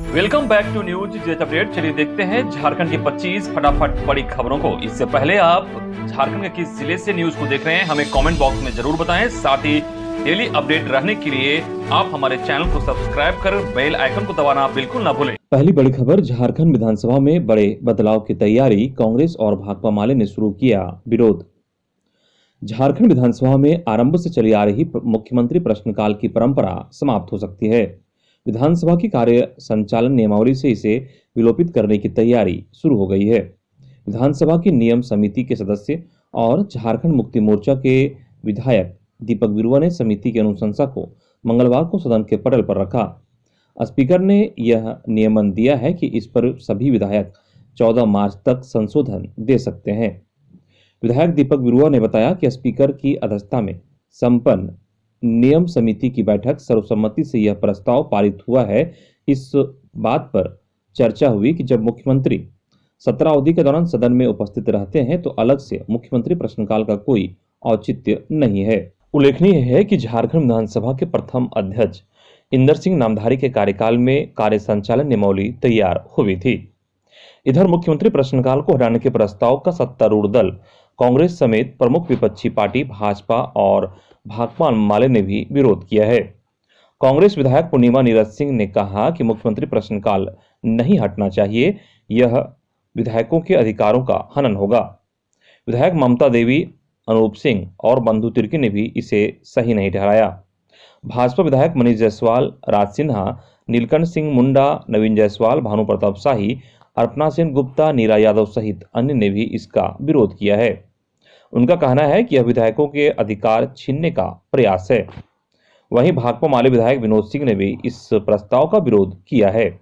Welcome back to news jet update. चलिए देखते हैं झारखंड की 25 फटाफट बड़ी खबरों को। इससे पहले आप झारखंड के किस जिले से न्यूज को देख रहे हैं हमें कमेंट बॉक्स में जरूर बताएं। साथ ही डेली अपडेट रहने के लिए आप हमारे चैनल को सब्सक्राइब कर बेल आइकन को दबाना बिल्कुल ना भूलें। पहली बड़ी खबर, झारखंड विधानसभा में बड़े बदलाव की तैयारी, कांग्रेस और भाकपा माले ने शुरू किया विरोध। झारखंड विधानसभा में आरंभ से चली आ रही मुख्यमंत्री प्रश्नकाल की परंपरा समाप्त हो सकती है। विधानसभा की कार्य संचालन नियमावली से इसे विलोपित करने की तैयारी शुरू हो गई है। विधानसभा की नियम समिति के सदस्य और झारखंड मुक्ति मोर्चा के विधायक दीपक बिरुआ ने समिति की अनुशंसा को मंगलवार को सदन के पटल पर रखा। स्पीकर ने यह नियमन दिया है कि इस पर सभी विधायक 14 मार्च तक संशोधन दे सकते हैं। विधायक दीपक बिरुआ ने बताया कि स्पीकर की अध्यक्षता में संपन्न नियम समिति की बैठक सर्वसम्मति से यह प्रस्ताव पारित हुआ है। इस बात पर चर्चा हुई कि जब मुख्यमंत्री सत्रावधि के दौरान सदन में उपस्थित रहते हैं तो अलग से मुख्यमंत्री प्रश्नकाल का कोई औचित्य नहीं है। उल्लेखनीय है कि झारखंड विधानसभा के प्रथम अध्यक्ष इंदर सिंह नामधारी के कार्यकाल में कार्य संचालन नियमावली तैयार हुई थी। इधर मुख्यमंत्री प्रश्नकाल को हटाने के प्रस्ताव का सत्तारूढ़ दल कांग्रेस समेत प्रमुख विपक्षी पार्टी भाजपा और भाकपा माले ने भी विरोध किया है। कांग्रेस विधायक पूर्णिमा नीरज सिंह ने कहा कि मुख्यमंत्री प्रश्नकाल नहीं हटना चाहिए, यह विधायकों के अधिकारों का हनन होगा। विधायक ममता देवी, अनूप सिंह और बंधु तिर्की ने भी इसे सही नहीं ठहराया। भाजपा विधायक मनीष जायसवाल, राज सिन्हा, नीलकंठ सिंह मुंडा, नवीन जायसवाल, भानु प्रताप शाही, अर्पणा सेन गुप्ता, नीरा यादव सहित अन्य ने भी इसका विरोध किया है। उनका कहना है कि यह विधायकों के अधिकार छीनने का प्रयास है। वहीं भाकपा माले विधायक विनोद सिंह ने भी इस प्रस्ताव का विरोध किया है।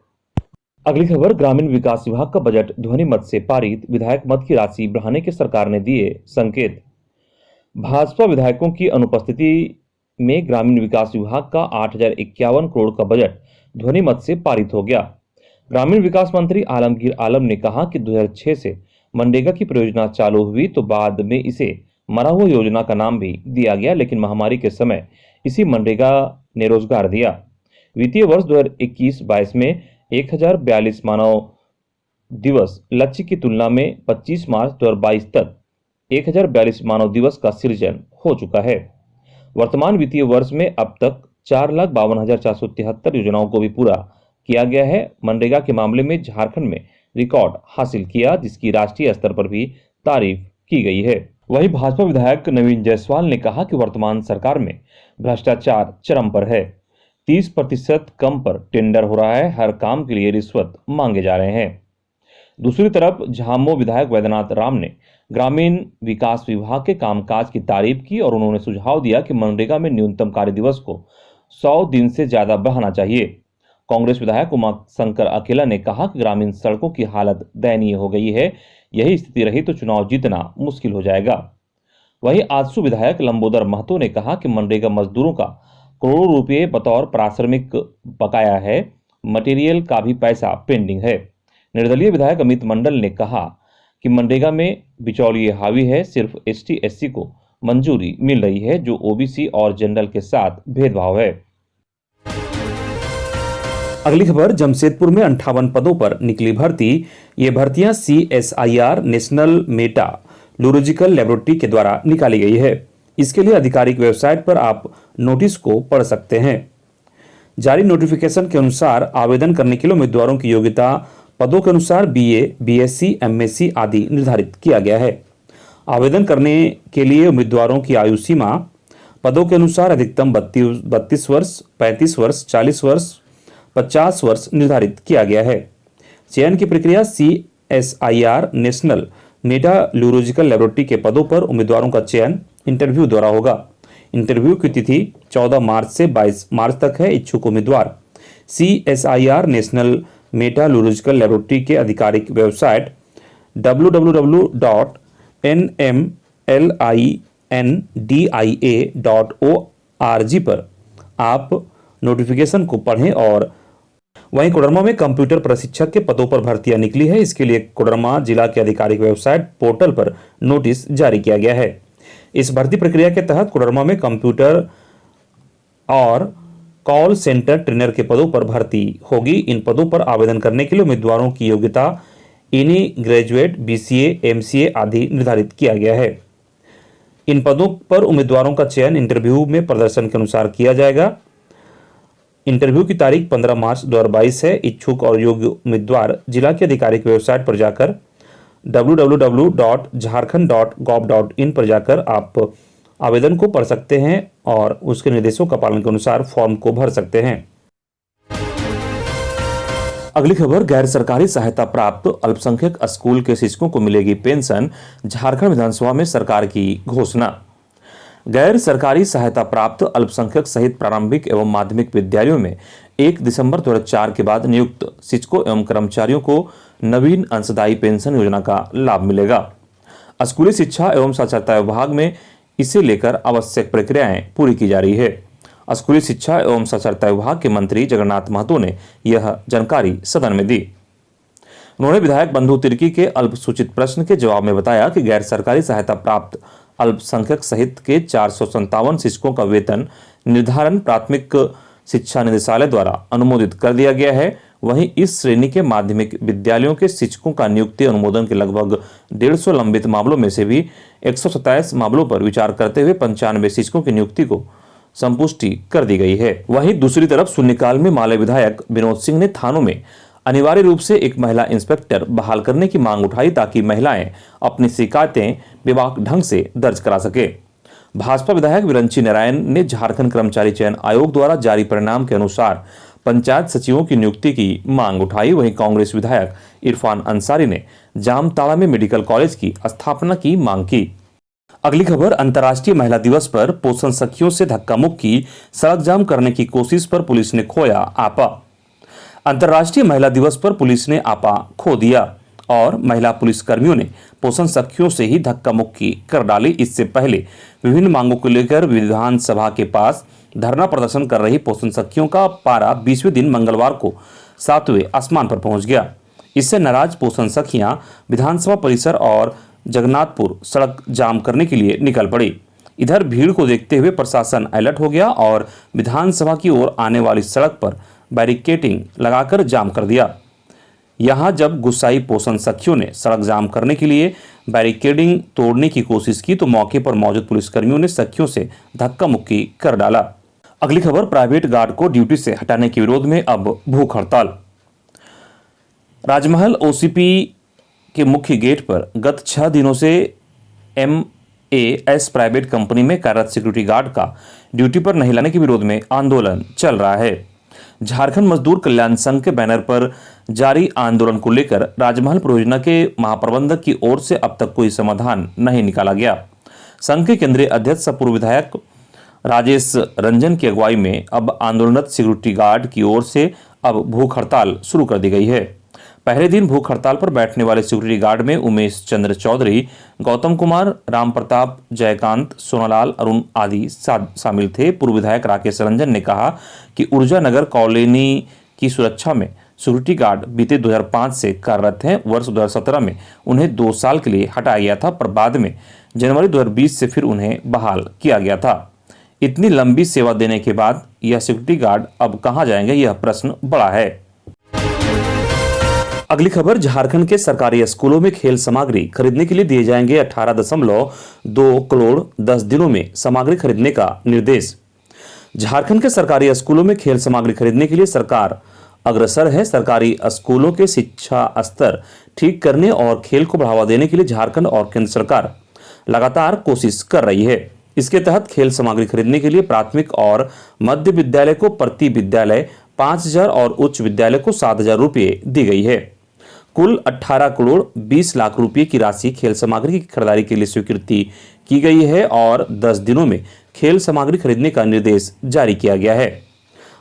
अगली खबर, ग्रामीण विकास विभाग का बजट ध्वनि मत से पारित, विधायक मत की राशि बढ़ाने के सरकार ने दिए संकेत। भाजपा विधायकों की अनुपस्थिति में ग्रामीण विकास विभाग का 8,051 करोड़ का बजट ध्वनि मत से पारित हो गया। ग्रामीण विकास मंत्री आलमगीर आलम ने कहा कि 2006 से मनरेगा की परियोजना चालू हुई तो बाद में इसे मरा हुआ योजना का नाम भी दिया गया, लेकिन महामारी के समय इसी मनरेगा ने रोजगार दिया। वित्तीय वर्ष 2021-22 में 1042 मानव दिवस लक्ष्य की तुलना में 25 मार्च 2022 तक 1042 मानव दिवस का सृजन हो चुका है। वर्तमान वित्तीय वर्ष में अब तक 4,52,473 योजनाओं को भी पूरा किया गया है। मनरेगा के मामले में झारखंड में रिकॉर्ड हासिल किया, जिसकी राष्ट्रीय स्तर पर भी तारीफ की गई है। वहीं भाजपा विधायक नवीन जायसवाल ने कहा कि वर्तमान सरकार में भ्रष्टाचार चरम पर है। 30% कम पर टेंडर हो रहा है, हर काम के लिए रिश्वत मांगे जा रहे हैं। दूसरी तरफ झामो विधायक वैद्यनाथ राम ने ग्रामीण विकास विभाग के कामकाज की तारीफ की और उन्होंने सुझाव दिया कि मनरेगा में न्यूनतम कार्य दिवस को 100 दिन से ज्यादा बढ़ाना चाहिए। कांग्रेस विधायक उमा शंकर अकेला ने कहा कि ग्रामीण सड़कों की हालत दयनीय हो गई है, यही स्थिति रही तो चुनाव जीतना मुश्किल हो जाएगा। वहीं आजसू विधायक लंबोदर महतो ने कहा कि मनरेगा मजदूरों का करोड़ों रुपये बतौर पारिश्रमिक बकाया है, मटेरियल का भी पैसा पेंडिंग है। निर्दलीय विधायक अमित मंडल ने कहा कि मनरेगा में बिचौलिए हावी है, सिर्फ ST-SC को मंजूरी मिल रही है, जो OBC और जनरल के साथ भेदभाव है। अगली खबर, जमशेदपुर में 58 पदों पर निकली भर्ती। ये भर्तियां CSIR नेशनल मेटा लूरोलॉजिकल लेबोरेटरी के द्वारा निकाली गई है। इसके लिए आधिकारिक वेबसाइट पर आप नोटिस को पढ़ सकते हैं। जारी नोटिफिकेशन के अनुसार आवेदन करने के लिए उम्मीदवारों की योग्यता पदों के अनुसार BA, BSc, MSc आदि निर्धारित किया गया है। आवेदन करने के लिए उम्मीदवारों की आयु सीमा पदों के अनुसार अधिकतम 32 वर्ष, 35 वर्ष, 40 वर्ष, 50 वर्ष निर्धारित किया गया है। चयन की प्रक्रिया CSIR नेशनल मेटा लूरोलॉजिकल लेबोरेटरी के पदों पर उम्मीदवारों का चयन इंटरव्यू द्वारा होगा। इंटरव्यू की तिथि 14 मार्च से 22 मार्च तक है। इच्छुक उम्मीदवार CSIR नेशनल मेटा लूरोलॉजिकल लेबोरेटरी के आधिकारिक वेबसाइट www.nmlindia.org पर आप नोटिफिकेशन को पढ़ें। और वहीं कोडरमा में कंप्यूटर प्रशिक्षक के पदों पर भर्तियां निकली है। इसके लिए कोडरमा जिला के आधिकारिक वेबसाइट पोर्टल पर नोटिस जारी किया गया है। इस भर्ती प्रक्रिया के तहत कोडरमा में कंप्यूटर और कॉल सेंटर ट्रेनर के पदों पर भर्ती होगी। इन पदों पर आवेदन करने के लिए उम्मीदवारों की योग्यता इनी ग्रेजुएट, बीसीए, एमसीए आदि निर्धारित किया गया है। इन पदों पर उम्मीदवारों का चयन इंटरव्यू में प्रदर्शन के अनुसार किया जाएगा। इंटरव्यू की तारीख 15 मार्च 2022 है। इच्छुक और योग्य उम्मीदवार जिला के अधिकारी की वेबसाइट पर जाकर www.jharkhand.gov.in पर जाकर आप आवेदन को पढ़ सकते हैं और उसके निर्देशों का पालन के अनुसार फॉर्म को भर सकते हैं। अगली खबर, गैर सरकारी सहायता प्राप्त अल्पसंख्यक स्कूल के शिक्षकों को मिलेगी पेंशन, झारखंड विधानसभा में सरकार की घोषणा। गैर सरकारी सहायता प्राप्त अल्पसंख्यक सहित प्रारंभिक एवं माध्यमिक विद्यालयों में 1 दिसंबर 2004 के बाद नियुक्त शिक्षकों एवं कर्मचारियों को नवीन अंशदायी पेंशन योजना का लाभ मिलेगा। स्कूली शिक्षा एवं साक्षरता विभाग में इसे लेकर आवश्यक प्रक्रियाएं पूरी की जा रही है। स्कूली शिक्षा एवं साक्षरता विभाग के मंत्री जगन्नाथ महतो ने यह जानकारी सदन में दी। उन्होंने विधायक बंधु तिर्की के अल्पसूचित प्रश्न के जवाब में बताया कि गैर सरकारी सहायता प्राप्त अल्पसंख्यक सहित के 457 शिक्षकों का वेतन निर्धारण प्राथमिक शिक्षा निदेशालय द्वारा अनुमोदित कर दिया गया है। वहीं इस श्रेणी के माध्यमिक विद्यालयों के शिक्षकों का नियुक्ति अनुमोदन के लगभग 150 लंबित मामलों में से भी 127 मामलों पर विचार करते हुए 95 शिक्षकों की नियुक्ति को संपुष्टि कर दी गई है। वहीं दूसरी तरफ शून्यकाल में माले विधायक विनोद सिंह ने थानों में अनिवार्य रूप से एक महिला इंस्पेक्टर बहाल करने की मांग उठाई ताकि महिलाएं अपनी शिकायतें बेबाक ढंग से दर्ज करा सके। भाजपा विधायक विरंची नारायण ने झारखंड कर्मचारी चयन आयोग द्वारा जारी परिणाम के अनुसार पंचायत सचिवों की नियुक्ति की मांग उठाई। वहीं कांग्रेस विधायक इरफान अंसारी ने जामताड़ा में मेडिकल कॉलेज की स्थापना की मांग की। अगली खबर, अंतर्राष्ट्रीय महिला दिवस पर पोषण सखियों से धक्का मुक्की, सड़क जाम करने की कोशिश पर पुलिस ने खोया आपा। अंतर्राष्ट्रीय महिला दिवस पर पुलिस ने आपा खो दिया और महिला पुलिस कर्मियों ने पोषण सखियों से ही धक्का मुक्की कर डाली। इससे पहले विभिन्न मांगों को लेकर विधानसभा के पास धरना प्रदर्शन कर रही पोषण सखियों का पारा 20वें दिन मंगलवार को 7वें आसमान पर पहुंच गया। इससे नाराज पोषण सखियां विधानसभा परिसर और जगन्नाथपुर सड़क जाम करने के लिए निकल पड़ी। इधर भीड़ को देखते हुए प्रशासन अलर्ट हो गया और विधानसभा की ओर आने वाली सड़क पर बैरिकेडिंग लगाकर जाम कर दिया। यहां जब गुस्साई पोषण सखियों ने सड़क जाम करने के लिए बैरिकेडिंग तोड़ने की कोशिश की तो मौके पर मौजूद पुलिसकर्मियों ने सखियों से धक्का मुक्की कर डाला। अगली खबर, प्राइवेट गार्ड को ड्यूटी से हटाने के विरोध में अब भूख हड़ताल। राजमहल ओसीपी के मुख्य गेट पर गत 6 दिनों से MAS प्राइवेट कंपनी में कार्यरत सिक्योरिटी गार्ड का ड्यूटी पर नहीं लाने के विरोध में आंदोलन चल रहा है। झारखंड मजदूर कल्याण संघ के बैनर पर जारी आंदोलन को लेकर राजमहल परियोजना के महाप्रबंधक की ओर से अब तक कोई समाधान नहीं निकाला गया। संघ के केंद्रीय अध्यक्ष पूर्व विधायक राजेश रंजन की अगुवाई में अब आंदोलनरत सिक्योरिटी गार्ड की ओर से अब भूख हड़ताल शुरू कर दी गई है। पहले दिन भूख हड़ताल पर बैठने वाले सिक्योरिटी गार्ड में उमेश चंद्र चौधरी, गौतम कुमार, राम प्रताप, जयकांत, सोनालाल, अरुण आदि शामिल थे। पूर्व विधायक राकेश रंजन ने कहा कि ऊर्जा नगर कॉलोनी की सुरक्षा में सिक्योरिटी गार्ड बीते 2005 से कार्यरत हैं। वर्ष 2017 में उन्हें 2 साल के लिए हटाया गया था, पर बाद में जनवरी 2020 से फिर उन्हें बहाल किया गया था। इतनी लंबी सेवा देने के बाद यह सिक्योरिटी गार्ड अब कहां जाएंगे, यह प्रश्न बड़ा है। अगली खबर, झारखंड के सरकारी स्कूलों में खेल सामग्री खरीदने के लिए दिए जाएंगे 18.2 करोड़ 10 दिनों में सामग्री खरीदने का निर्देश। झारखंड के सरकारी स्कूलों में खेल सामग्री खरीदने के लिए सरकार अग्रसर है। सरकारी स्कूलों के शिक्षा स्तर ठीक करने और खेल को बढ़ावा देने के लिए झारखंड और केंद्र सरकार लगातार कोशिश कर रही है। इसके तहत खेल सामग्री खरीदने के लिए प्राथमिक और मध्य विद्यालय को प्रति विद्यालय 5,000 और उच्च विद्यालय को 7,000 रुपये दी गई है। कुल 18 करोड़ 20 लाख रुपए की राशि खेल सामग्री की खरीदारी के लिए स्वीकृति की गई है और 10 दिनों में खेल सामग्री खरीदने का निर्देश जारी किया गया है।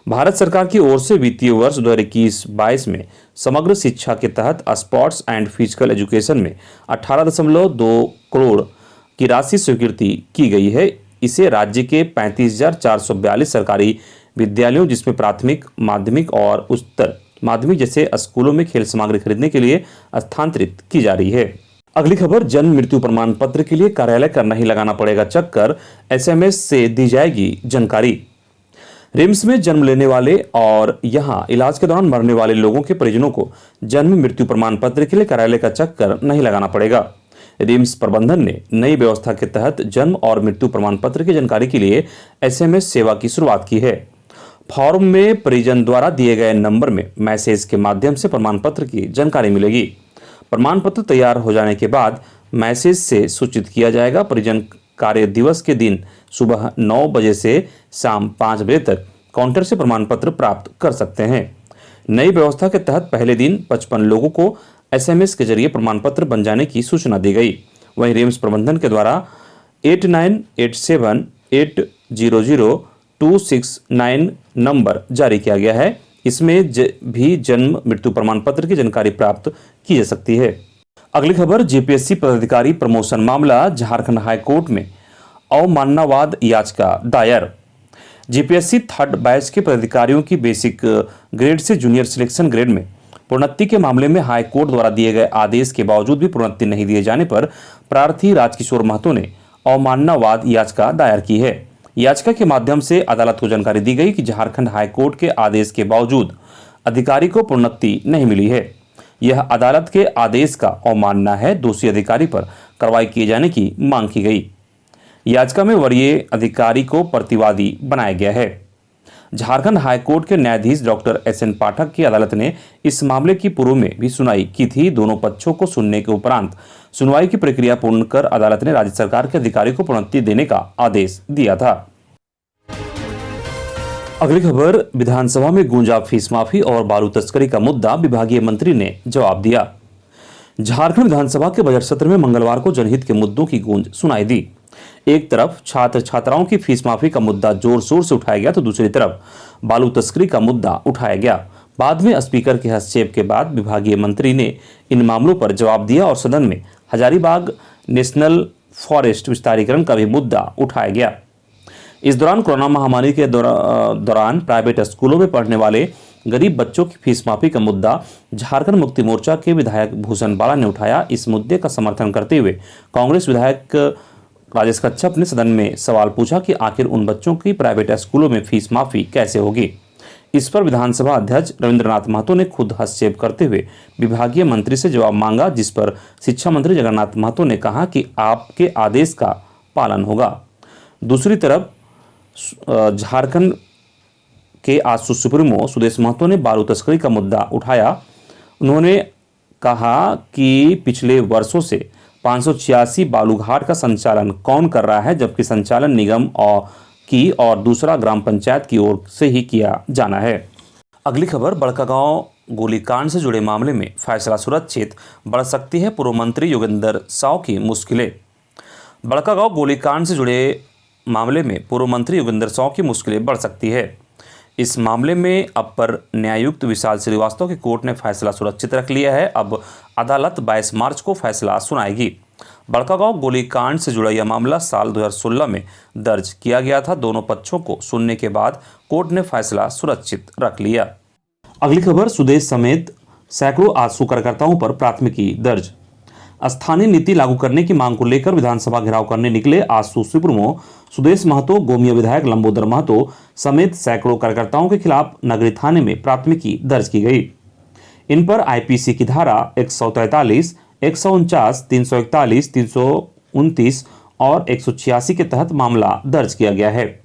भारत सरकार की ओर से वित्तीय वर्ष 2021-22 में समग्र शिक्षा के तहत स्पोर्ट्स एंड फिजिकल एजुकेशन में 18.2 करोड़ की राशि स्वीकृति की गई है। इसे राज्य के 35,442 सरकारी विद्यालयों जिसमें प्राथमिक, माध्यमिक और उच्चतर माध्यमिक जैसे स्कूलों में खेल सामग्री खरीदने के लिए स्थानांतरित की जा रही है। अगली खबर, जन्म मृत्यु प्रमाण पत्र के लिए कार्यालय का नहीं लगाना पड़ेगा चक्कर, SMS से दी जाएगी जानकारी। रिम्स में जन्म लेने वाले और यहां इलाज के दौरान मरने वाले लोगों के परिजनों को जन्म मृत्यु प्रमाण पत्र के लिए कार्यालय का चक्कर नहीं लगाना पड़ेगा। रिम्स प्रबंधन ने नई व्यवस्था के तहत जन्म और मृत्यु प्रमाण पत्र की जानकारी के लिए एसएमएस सेवा की शुरुआत की है। फॉर्म में परिजन द्वारा दिए गए नंबर में मैसेज के माध्यम से प्रमाण पत्र की जानकारी मिलेगी। प्रमाण पत्र तैयार हो जाने के बाद मैसेज से सूचित किया जाएगा। परिजन कार्य दिवस के दिन सुबह 9 बजे से शाम 5 बजे तक काउंटर से प्रमाण पत्र प्राप्त कर सकते हैं। नई व्यवस्था के तहत पहले दिन 55 लोगों को एसएमएस के जरिए प्रमाण पत्र बन जाने की सूचना दी गई। वहीं रिम्स प्रबंधन के द्वारा 8987800269 नंबर जारी किया गया है। इसमें भी जन्म मृत्यु प्रमाण पत्र की जानकारी प्राप्त की जा सकती है। अगली खबर, जेपीएससी पदाधिकारी प्रमोशन मामला, झारखंड हाईकोर्ट में अवमाननावाद याचिका दायर। जेपीएससी थर्ड बैच के पदाधिकारियों की बेसिक ग्रेड से जूनियर सिलेक्शन ग्रेड में प्रोन्नति के मामले में हाईकोर्ट द्वारा दिए गए आदेश के बावजूद भी प्रोन्नति नहीं दिए जाने पर प्रार्थी राजकिशोर महतो ने अवमाननावाद याचिका दायर की है। याचिका के माध्यम से अदालत को जानकारी दी गई कि झारखंड हाईकोर्ट के आदेश के बावजूद अधिकारी को प्रोन्नति नहीं मिली है। यह अदालत के आदेश का अवमानना है। दोषी अधिकारी पर कार्रवाई किए जाने की मांग की गई। याचिका में वरीय अधिकारी को प्रतिवादी बनाया गया है। झारखंड हाईकोर्ट के न्यायाधीश डॉक्टर एसएन पाठक की अदालत ने इस मामले की पूर्व में भी सुनवाई की थी। दोनों पक्षों को सुनने के उपरांत सुनवाई की प्रक्रिया पूर्ण कर अदालत ने राज्य सरकार के अधिकारी को प्रोन्नति देने का आदेश दिया था। अगली खबर, विधानसभा में गूंजा फीस माफी और बालू तस्करी का मुद्दा, विभागीय मंत्री ने जवाब दिया। झारखंड विधानसभा के बजट सत्र में मंगलवार को जनहित के मुद्दों की गूंज सुनाई दी। एक तरफ छात्र छात्राओं की फीस माफी का मुद्दा जोर शोर से उठाया गया तो दूसरी तरफ बालू तस्करी का मुद्दा उठाया गया। बाद में स्पीकर के हस्तक्षेप के बाद विभागीय मंत्री ने इन मामलों पर जवाब दिया और सदन में हजारीबाग नेशनल फॉरेस्ट विस्तारीकरण का भी मुद्दा उठाया गया। इस दौरान कोरोना महामारी के दौरान प्राइवेट स्कूलों में पढ़ने वाले गरीब बच्चों की फीस माफी का मुद्दा झारखंड मुक्ति मोर्चा के विधायक भूषण बाला ने उठाया। इस मुद्दे का समर्थन करते हुए कांग्रेस विधायक राजेश कच्छप ने सदन में सवाल पूछा कि आखिर उन बच्चों की प्राइवेट स्कूलों में फीस माफी कैसे होगी। इस पर विधानसभा अध्यक्ष रविंद्रनाथ महतो ने खुद हस्तक्षेप करते हुए विभागीय मंत्री से जवाब मांगा, जिस पर शिक्षा मंत्री जगन्नाथ महतो ने कहा कि आपके आदेश का पालन होगा। दूसरी तरफ झारखंड के आजसू सुप्रीमो सुदेश महतो ने बालू तस्करी का मुद्दा उठाया। उन्होंने कहा कि पिछले वर्षों से 586 बालूघाट का संचालन कौन कर रहा है, जबकि संचालन निगम और दूसरा ग्राम पंचायत की ओर से ही किया जाना है। अगली खबर, बड़कागांव गोलीकांड से जुड़े मामले में फैसला सुरक्षित, बढ़ सकती है पूर्व मंत्री योगेंद्र साव की मुश्किलें। बड़कागांव गोलीकांड से जुड़े मामले में पूर्व मंत्री योगेंद्र साव की मुश्किलें बढ़ सकती है। इस मामले में अपर न्यायायुक्त विशाल श्रीवास्तव की कोर्ट ने फैसला सुरक्षित रख लिया है। अब अदालत 22 मार्च को फैसला सुनाएगी। बड़कागांव गोलीकांड से जुड़ा यह मामला साल 2016 में दर्ज किया गया था। दोनों पक्षों को सुनने के बाद कोर्ट ने फैसला सुरक्षित रख लिया। अगली खबर, सुदेश समेत सैकड़ों आजसू कार्यकर्ताओं पर प्राथमिकी दर्ज। स्थानीय नीति लागू करने की मांग को लेकर विधानसभा घेराव करने निकले आजसू सुप्रीमो सुदेश महतो, गोमिया विधायक लंबोदर महतो समेत सैकड़ों कार्यकर्ताओं के खिलाफ नगरी थाने में प्राथमिकी दर्ज की गई। इन पर आईपीसी की धारा 143, 149, 341, 329 और 186 के तहत मामला दर्ज किया गया है।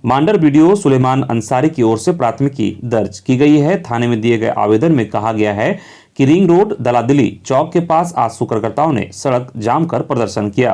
मांडर वीडियो सुलेमान अंसारी की ओर से प्राथमिकी दर्ज की गई है। थाने में दिए गए आवेदन में कहा गया है कि रिंग रोड दलादिली चौक के पास आजसू कार्यकर्ताओं ने सड़क जाम कर प्रदर्शन किया।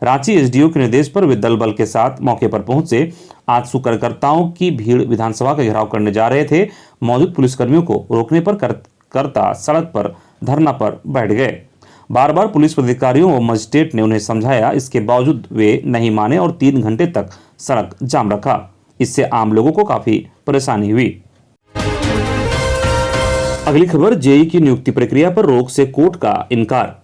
रांची एसडीओ के निर्देश पर वे दल बल के साथ मौके पर पहुंचे। आजसू कार्यकर्ताओं की भीड़ विधानसभा का घेराव करने जा रहे थे। मौजूद पुलिसकर्मियों को रोकने पर करता सड़क पर धरना पर बैठ गए। बार बार पुलिस अधिकारियों व मजिस्ट्रेट ने उन्हें समझाया, इसके बावजूद वे नहीं माने और 3 घंटे तक सड़क जाम रखा। इससे आम लोगों को काफी परेशानी हुई। अगली खबर, जेई की नियुक्ति प्रक्रिया पर रोक से कोर्ट का इनकार।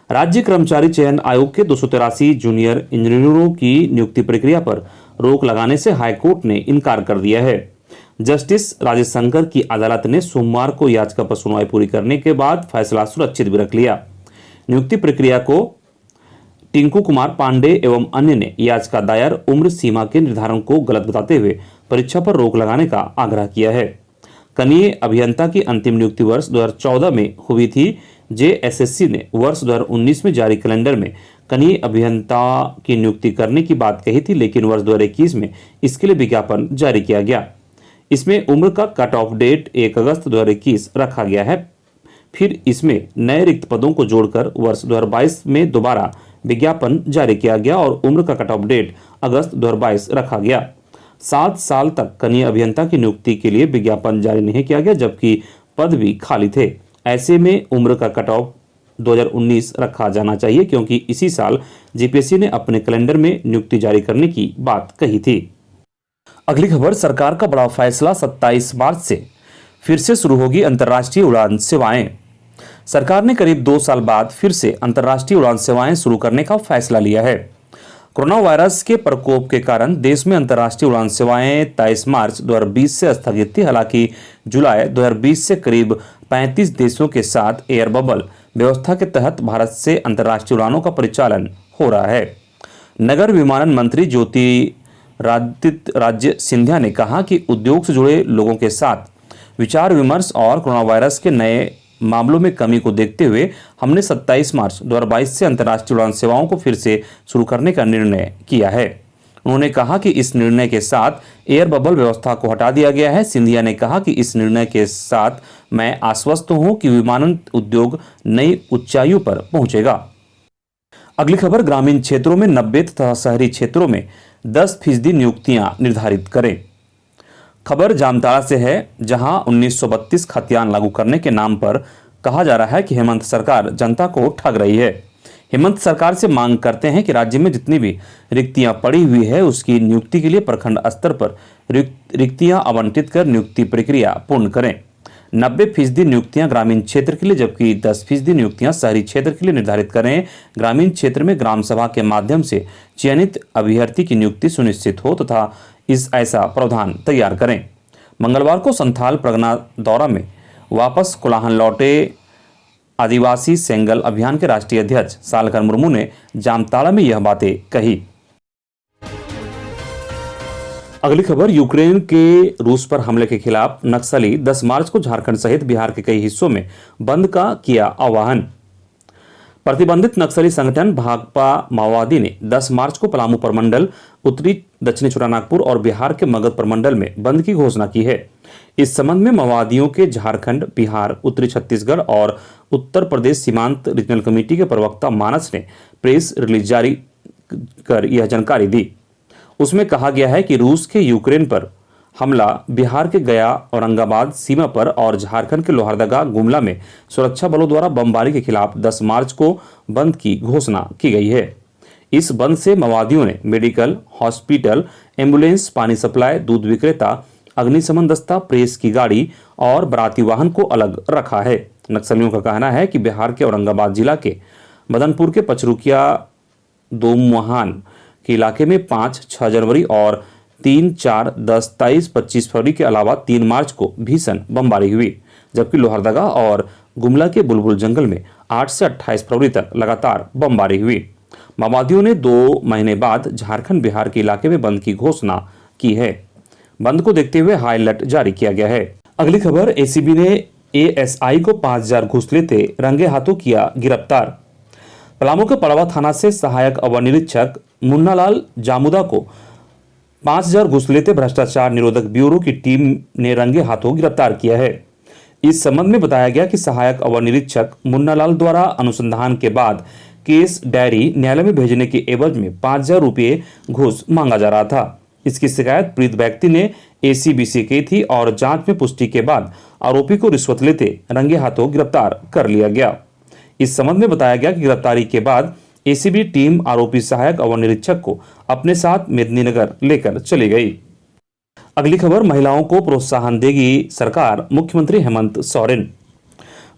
राज्य कर्मचारी चयन आयोग के 283 जूनियर इंजीनियरों की नियुक्ति प्रक्रिया पर रोक लगाने से हाईकोर्ट ने इनकार कर दिया है। जस्टिस राजेश शंकर की अदालत ने सोमवार को याचिका पर सुनवाई पूरी करने के बाद फैसला सुरक्षित भी रख लिया। नियुक्ति प्रक्रिया को टिंकू कुमार पांडे एवं अन्य ने याचिका दायर उम्र सीमा के निर्धारण को गलत बताते हुए परीक्षा पर रोक लगाने का आग्रह किया है। कनीय अभियंता की अंतिम नियुक्ति वर्ष 2014 में हुई थी। जेएसएससी ने वर्ष 2019 में जारी कैलेंडर में कनीय अभियंता की नियुक्ति करने की बात कही थी, लेकिन वर्ष 2021 में इसके लिए विज्ञापन जारी किया गया। इसमें उम्र का कट ऑफ डेट 1 अगस्त 2021 रखा गया है। फिर इसमें नए रिक्त पदों को जोड़कर वर्ष 2022 में दोबारा विज्ञापन जारी किया गया और उम्र का कट ऑफ डेट अगस्त 2022 रखा गया। 7 साल तक कनीय अभियंता की नियुक्ति के लिए विज्ञापन जारी नहीं किया गया, जबकि पद भी खाली थे। ऐसे में उम्र का कट ऑफ 2019 रखा जाना चाहिए, क्योंकि इसी साल जीपीएससी ने अपने कैलेंडर में नियुक्ति जारी करने की बात कही थी। अगली खबर, सरकार का बड़ा फैसला, 27 मार्च से फिर से शुरू होगी अंतर्राष्ट्रीय उड़ान सेवाएं। सरकार ने करीब 2 साल बाद फिर से अंतर्राष्ट्रीय उड़ान सेवाएं शुरू करने का फैसला लिया है। कोरोना वायरस के प्रकोप के कारण देश में अंतर्राष्ट्रीय उड़ान सेवाएं 23 मार्च 2020 से स्थगित थी। हालांकि जुलाई 2020 से करीब 35 देशों के साथ एयर बबल व्यवस्था के तहत भारत से अंतर्राष्ट्रीय उड़ानों का परिचालन हो रहा है। नगर विमानन मंत्री ज्योतिरादित्य सिंधिया ने कहा कि उद्योग से जुड़े लोगों के साथ विचार विमर्श और कोरोना वायरस के नए मामलों में कमी को देखते हुए हमने 27 मार्च 2022 से अंतर्राष्ट्रीय उड़ान सेवाओं को फिर से शुरू करने का निर्णय किया है। उन्होंने कहा कि इस निर्णय के साथ एयर बबल व्यवस्था को हटा दिया गया है। सिंधिया ने कहा कि इस निर्णय के साथ मैं आश्वस्त हूं कि विमानन उद्योग नई ऊंचाइयों पर पहुंचेगा। अगली खबर, ग्रामीण क्षेत्रों में 90 तथा शहरी क्षेत्रों में 10% नियुक्तियां निर्धारित करें। खबर जामताड़ा से है, जहां 1932 खतियान लागू करने के नाम पर कहा जा रहा है कि हेमंत सरकार जनता को ठग रही है। हेमंत सरकार से मांग करते हैं कि राज्य में जितनी भी रिक्तियां पड़ी हुई है उसकी नियुक्ति के लिए प्रखंड स्तर पर रिक्तियां आवंटित कर नियुक्ति प्रक्रिया पूर्ण करें। 90% नियुक्तियां ग्रामीण क्षेत्र के लिए, जबकि 10% नियुक्तियां शहरी क्षेत्र के लिए निर्धारित करें। ग्रामीण क्षेत्र में ग्राम सभा के माध्यम से चयनित अभ्यर्थी की नियुक्ति सुनिश्चित हो तथा ऐसा प्रावधान तैयार करें। मंगलवार को संथाल परगना दौरा में वापस कोलाहल लौटे आदिवासी सेंगल अभियान के राष्ट्रीय अध्यक्ष सालकर मुर्मू ने जामताड़ा में यह बातें कही। अगली खबर, यूक्रेन के रूस पर हमले के खिलाफ नक्सली 10 मार्च को झारखंड सहित बिहार के कई हिस्सों में बंद का किया आह्वान। प्रतिबंधित नक्सली संगठन भाकपा माओवादी ने 10 मार्च को पलामू प्रमंडल, उत्तरी दक्षिणी छोटानागपुर और बिहार के मगध प्रमंडल में बंद की घोषणा की है। इस संबंध में माओवादियों के झारखंड, बिहार, उत्तरी छत्तीसगढ़ और उत्तर प्रदेश सीमांत रीजनल कमेटी के प्रवक्ता मानस ने प्रेस रिलीज जारी कर यह जानकारी दी। उसमें कहा गया है कि रूस के यूक्रेन पर हमला बिहार के गया औरंगाबाद सीमा पर और झारखंड के लोहरदगा गुमला में सुरक्षा बलों द्वारा बमबारी के खिलाफ 10 मार्च को बंद की घोषणा की गई है। इस बंद से माओवादियों ने मेडिकल, हॉस्पिटल, एम्बुलेंस, पानी सप्लाई, दूध विक्रेता, अग्निशमन दस्ता, प्रेस की गाड़ी और बाराती वाहन को अलग रखा है। नक्सलियों का कहना है कि बिहार के औरंगाबाद जिला के मदनपुर के पचरुकिया दोमुहान के इलाके में 5, 6 जनवरी और 3, 4, 10, 23, 25 फरवरी के अलावा 3 मार्च को भीषण बमबारी हुई, जबकि लोहरदगा और गुमला के बुलबुल जंगल में 8 से 28 फरवरी तक लगातार बमबारी हुई। माओवादियों ने 2 महीने बाद झारखंड, बिहार के इलाके में बंद की घोषणा की है। बंद को देखते हुए हाई अलर्ट जारी किया गया है। अगली खबर, एसीबी ने एएसआई को 5000 घूस लेते रंगे हाथों किया गिरफ्तार। पलामू के पड़वा थाना से सहायक अवर निरीक्षक मुन्नालाल जामुदा को 5000 घूस लेते भ्रष्टाचार निरोधक ब्यूरो की टीम ने रंगे हाथों गिरफ्तार किया है। इस संबंध में बताया गया कि सहायक अवर निरीक्षक मुन्नालाल द्वारा अनुसंधान के बाद केस डायरी न्यायालय में भेजने के एवज में 5000 रुपये घूस मांगा जा रहा था। इसकी शिकायत पीड़ित व्यक्ति ने एसीबी से की थी और जांच में पुष्टि के बाद आरोपी को रिश्वत लेते रंगे हाथों गिरफ्तार कर लिया गया। इस संबंध में बताया गया कि गिरफ्तारी के बाद एसीबी टीम आरोपी सहायक अवर निरीक्षक को अपने साथ मेदिनीनगर लेकर चली गई। अगली खबर, महिलाओं को प्रोत्साहन देगी सरकार, मुख्यमंत्री हेमंत सोरेन।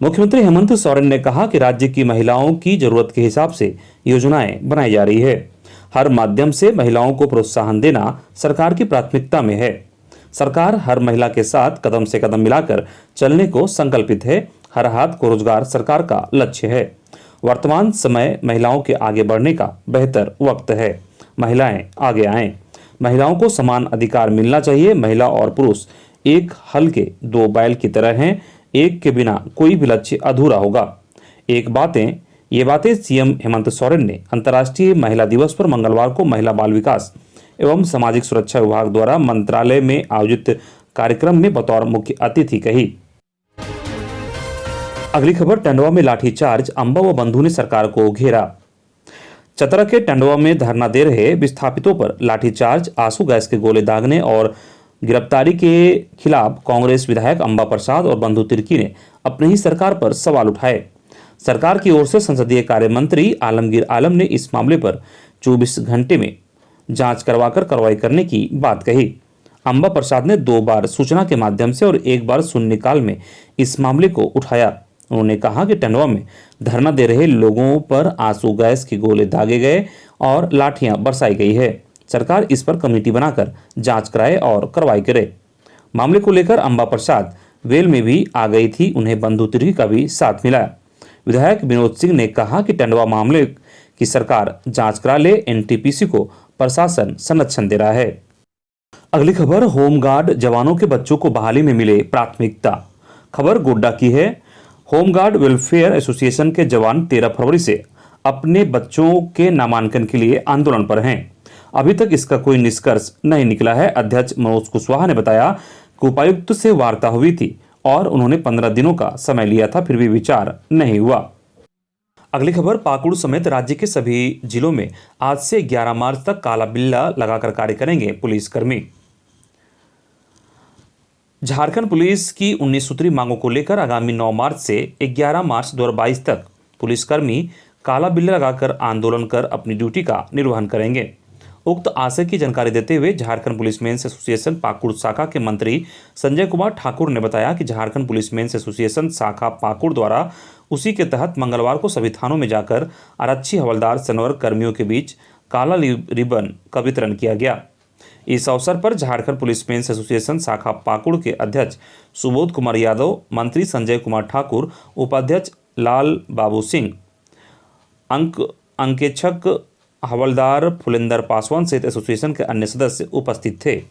मुख्यमंत्री हेमंत सोरेन ने कहा कि राज्य की महिलाओं की जरूरत के हिसाब से योजनाएं बनाई जा रही है। हर माध्यम से महिलाओं को प्रोत्साहन देना सरकार की प्राथमिकता में है। सरकार हर महिला के साथ कदम से कदम मिलाकर चलने को संकल्पित है। हर हाथ को रोजगार सरकार का लक्ष्य है। वर्तमान समय महिलाओं के आगे बढ़ने का बेहतर वक्त है। महिलाएं आगे आएं। महिलाओं को समान अधिकार मिलना चाहिए। महिला और पुरुष एक हल के दो बैल की तरह हैं, एक के बिना कोई भी लक्ष्य अधूरा होगा। ये बातें सीएम हेमंत सोरेन ने अंतर्राष्ट्रीय महिला दिवस पर मंगलवार को महिला बाल विकास एवं सामाजिक सुरक्षा विभाग द्वारा मंत्रालय में आयोजित कार्यक्रम में बतौर मुख्य अतिथि कही। अगली खबर, टंडवा में लाठीचार्ज, अंबा व बंधु ने सरकार को घेरा। चतरा के टंडवा में धरना दे रहे विस्थापितों पर लाठीचार्ज, आंसू गैस के गोले दागने और गिरफ्तारी के खिलाफ कांग्रेस विधायक अंबा प्रसाद और बंधु तिर्की ने अपनी ही सरकार पर सवाल उठाए। सरकार की ओर से संसदीय कार्य मंत्री आलमगीर आलम ने इस मामले पर 24 घंटे में जांच करवाकर कार्रवाई करने की बात कही। अंबा प्रसाद ने 2 बार सूचना के माध्यम से और 1 बार शून्यकाल में इस मामले को उठाया। उन्होंने कहा कि टंडवा में धरना दे रहे लोगों पर आंसू गैस के गोले दागे गए और लाठियां बरसाई गई है। सरकार इस पर कमेटी बनाकर जांच कराए और कार्रवाई करे। मामले को लेकर अंबा प्रसाद वेल में भी आ गई थी, उन्हें बंधु तिर्की का भी साथ मिला। विधायक विनोद सिंह ने कहा कि टंडवा मामले की सरकार जांच करा ले, एनटीपीसी को प्रशासन संरक्षण दे रहा है। अगली खबर, होमगार्ड जवानों के बच्चों को बहाली में मिले प्राथमिकता। खबर गोड्डा की है। होमगार्ड वेलफेयर एसोसिएशन के जवान 13 फरवरी से अपने बच्चों के नामांकन के लिए आंदोलन पर हैं। अभी तक इसका कोई निष्कर्ष नहीं निकला है। अध्यक्ष मनोज कुशवाहा ने बताया कि उपायुक्त से वार्ता हुई थी और उन्होंने 15 दिनों का समय लिया था, फिर भी विचार नहीं हुआ। अगली खबर, पाकुड़ समेत राज्य के सभी जिलों में आज से 11 मार्च तक काला बिल्ला लगाकर कार्य करेंगे पुलिसकर्मी। झारखंड पुलिस की 19 सूत्री मांगों को लेकर आगामी 9 मार्च से 11 मार्च 2022 तक पुलिसकर्मी काला बिल्ला लगाकर आंदोलन कर अपनी ड्यूटी का निर्वहन करेंगे। उक्त आशय की जानकारी देते हुए झारखंड पुलिसमेन्स एसोसिएशन पाकुड़ शाखा के मंत्री संजय कुमार ठाकुर ने बताया कि झारखंड पुलिसमेन्स एसोसिएशन शाखा पाकुड़ द्वारा उसी के तहत मंगलवार को सभी थानों में जाकर आरक्षी, हवलदार, सनवर कर्मियों के बीच काला रिबन का वितरण किया गया। इस अवसर पर झारखंड पुलिसमेन्स एसोसिएशन शाखा पाकुड़ के अध्यक्ष सुबोध कुमार यादव, मंत्री संजय कुमार ठाकुर, उपाध्यक्ष लाल बाबू सिंह, अंकेक्षक हवलदार फुलेंदर पासवान सहित एसोसिएशन के अन्य सदस्य उपस्थित थे।